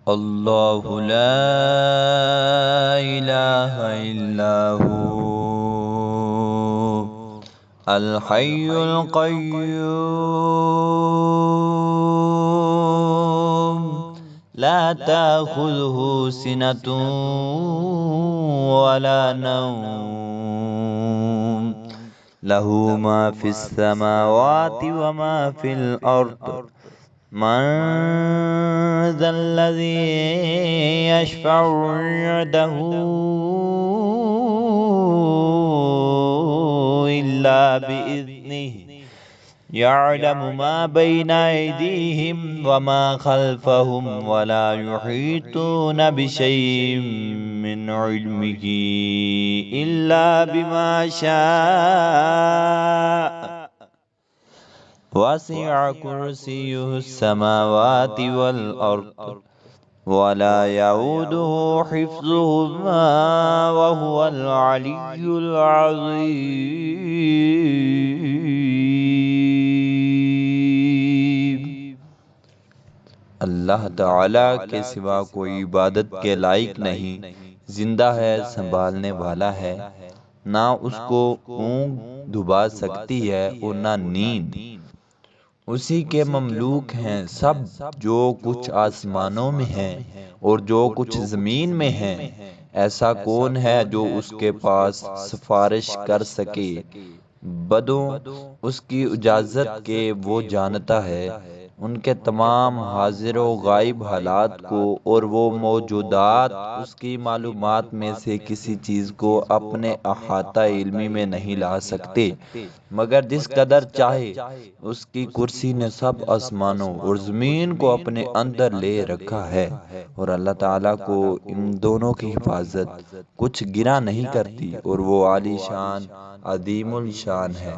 अल्लाहु ला इलाहा इल्ला हू अल हय्युल क़य्यूम ला ताख़ुज़ुहु सिनतुन वला नौम लहू मा फ़िस समावाति व मा फ़िल अर्द मन ज़ल्लज़ी यशफ़अु इंदहु इल्ला बिइज़्निहि यअलमु मा बैना अयदीहिम व मा खल्फ़हुम वला युहीतूना बिशैइन मिन इल्मिही इल्ला बिमा शाअ वसिअ कुर्सियुहु अस्समावाति वल अर्द वला यऊदुहु हिफ्ज़ुहुमा वहुवल अलिय्युल अज़ीम। अल्लाह ताला के सिवा कोई इबादत के लायक नहीं, जिंदा है, संभालने वाला है, ना उसको ऊँग डुबा सकती है और ना नींद। उसी के ममलूक हैं सब, जो कुछ आसमानों में है और जो कुछ ज़मीन में है। ऐसा कौन है जो उसके पास सिफारिश कर सके? बदों उसकी इजाज़त के वो जानता है उनके तमाम हाजिर व गायब हालात को, और वो मौजूदात उसकी मालूमात में से किसी चीज़ को अपने अहाता इल्मी में नहीं ला सकते, मगर जिस कदर चाहे। उसकी कुर्सी ने सब आसमानों और ज़मीन को अपने अंदर ले रखा है, और अल्लाह ताला को इन दोनों की हिफाजत कुछ गिरा नहीं करती, और वो आलीशान अदीमुल शान है।